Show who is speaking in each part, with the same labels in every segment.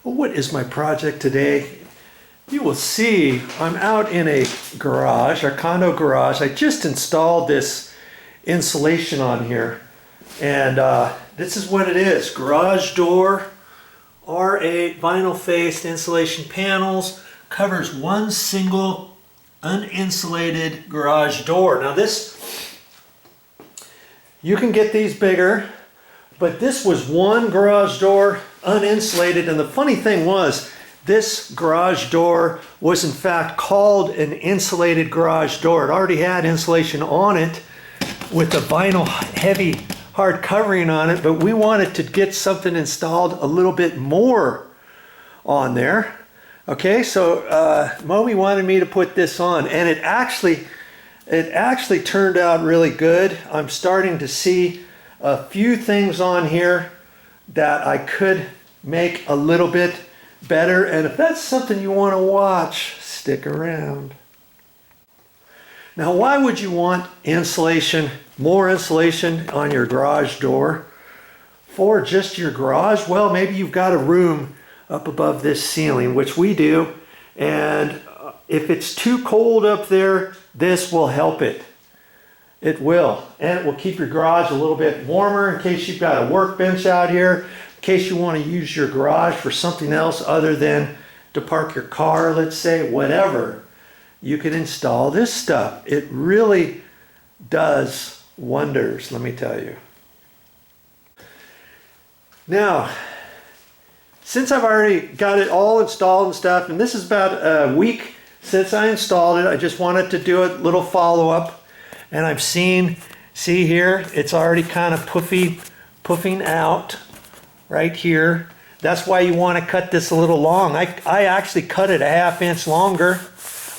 Speaker 1: Well, what is my project today? You will see I'm out in a garage, our condo garage. I just installed this insulation on here, and this is what it is. Garage door, R8 vinyl faced insulation panels, covers one single uninsulated garage door. Now this, you can get these bigger, but this was one garage door uninsulated, and the funny thing was, this garage door was in fact called an insulated garage door. It already had insulation on it with a vinyl heavy hard covering on it, but we wanted to get something installed a little bit more on there. Okay, so Moby wanted me to put this on, and it actually turned out really good. I'm starting to see a few things on here that I could make a little bit better, and if that's something you want to watch, stick around. Now, why would you want insulation, more insulation on your garage door for just your garage? Well, maybe you've got a room up above this ceiling, which we do, and if it's too cold up there, this will help it. It will, and it will keep your garage a little bit warmer in case you've got a workbench out here, in case you want to use your garage for something else other than to park your car, let's say, whatever. You can install this stuff. It really does wonders, let me tell you. Now, since I've already got it all installed and stuff, and this is about a week since I installed it, I just wanted to do a little follow-up. And I've see here, it's already kind of puffing out right here. That's why you want to cut this a little long. I actually cut it a ½ inch longer,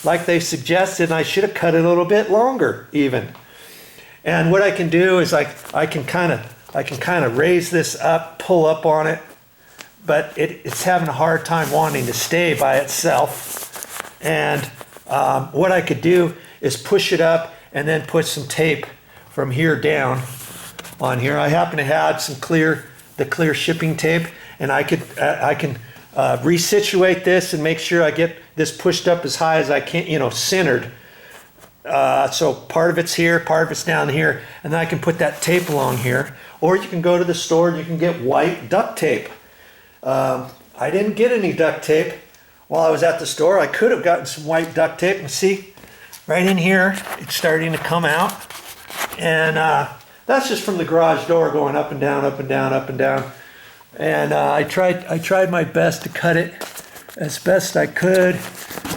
Speaker 1: like they suggested, and I should have cut it a little bit longer even. And what I can do is I can kind of raise this up, pull up on it, but it's having a hard time wanting to stay by itself. And what I could do is push it up and then put some tape from here down on here. I happen to have some clear shipping tape, and I can resituate this and make sure I get this pushed up as high as I can, centered. So part of it's here, part of it's down here, and then I can put that tape along here. Or you can go to the store and you can get white duct tape. I didn't get any duct tape while I was at the store. I could have gotten some white duct tape, and see, right in here, it's starting to come out. And that's just from the garage door going up and down, up and down, up and down. And I tried my best to cut it as best I could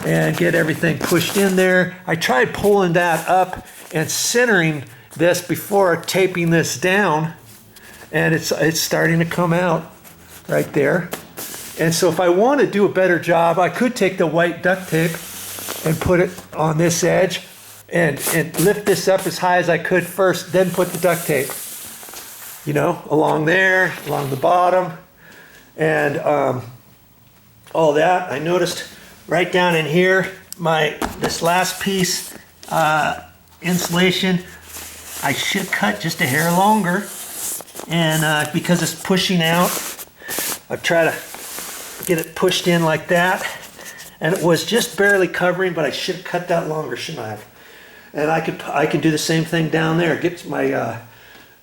Speaker 1: and get everything pushed in there. I tried pulling that up and centering this before taping this down, and it's starting to come out right there. And so if I want to do a better job, I could take the white duct tape and put it on this edge and lift this up as high as I could first, then put the duct tape, along there, along the bottom, and all that. I noticed right down in here, this last piece, insulation, I should cut just a hair longer, and because it's pushing out, I've tried to get it pushed in like that, and it was just barely covering, but I should have cut that longer, shouldn't I have? And I can do the same thing down there. Get my,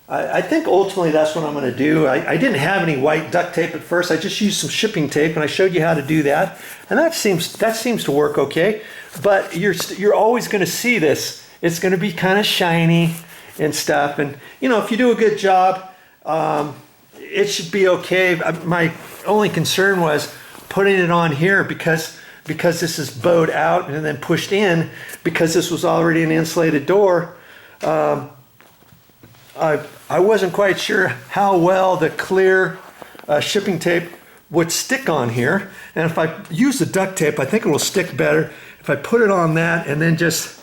Speaker 1: I think ultimately that's what I'm going to do. I didn't have any white duct tape at first. I just used some shipping tape, and I showed you how to do that. And that seems to work okay. But you're always going to see this. It's going to be kind of shiny and stuff. And if you do a good job, it should be okay. My only concern was putting it on here because this is bowed out and then pushed in, because this was already an insulated door. I wasn't quite sure how well the clear shipping tape would stick on here. And if I use the duct tape, I think it will stick better if I put it on that and then just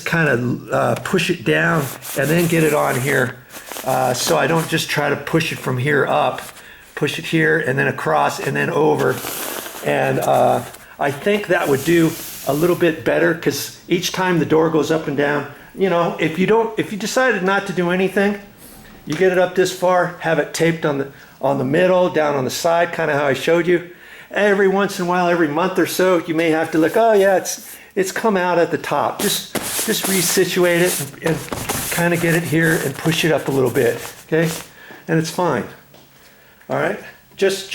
Speaker 1: kind of push it down and then get it on here. So I don't just try to push it from here up, push it here and then across and then over. And I think that would do a little bit better, because each time the door goes up and down, if you decided not to do anything, you get it up this far, have it taped on the middle, down on the side, kind of how I showed you, every once in a while, every month or so, you may have to look, oh yeah, it's come out at the top. Just resituate it and kind of get it here and push it up a little bit, okay? And it's fine. All right, just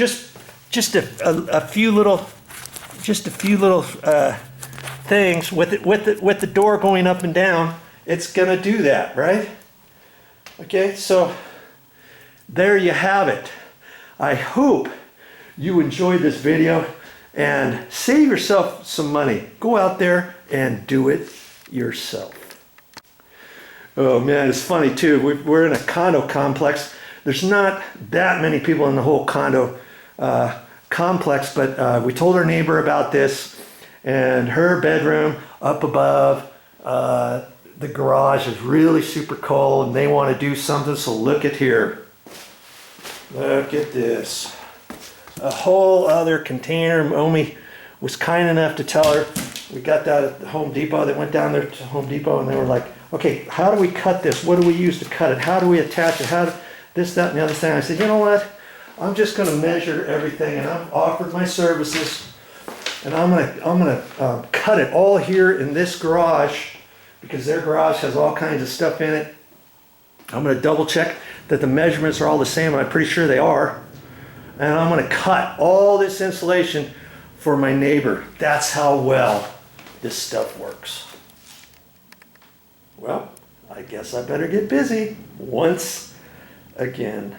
Speaker 1: a few little things with the door going up and down. It's gonna do that, right? Okay, so there you have it. I hope you enjoyed this video and save yourself some money. Go out there and do it yourself. Oh man, it's funny too. We're in a condo complex. There's not that many people in the whole condo complex, but we told our neighbor about this, and her bedroom up above, the garage is really super cold and they want to do something, so look at here. Look at this. A whole other container. Omi was kind enough to tell her. We got that at the Home Depot. They went down there to Home Depot and they were like, okay, how do we cut this? What do we use to cut it? How do we attach it? How do this, that, and the other thing? I said, you know what? I'm just going to measure everything, and I've offered my services, and I'm gonna cut it all here in this garage, because their garage has all kinds of stuff in it. I'm going to double check that the measurements are all the same, and I'm pretty sure they are. And I'm going to cut all this insulation for my neighbor. That's how well this stuff works. Well, I guess I better get busy once again.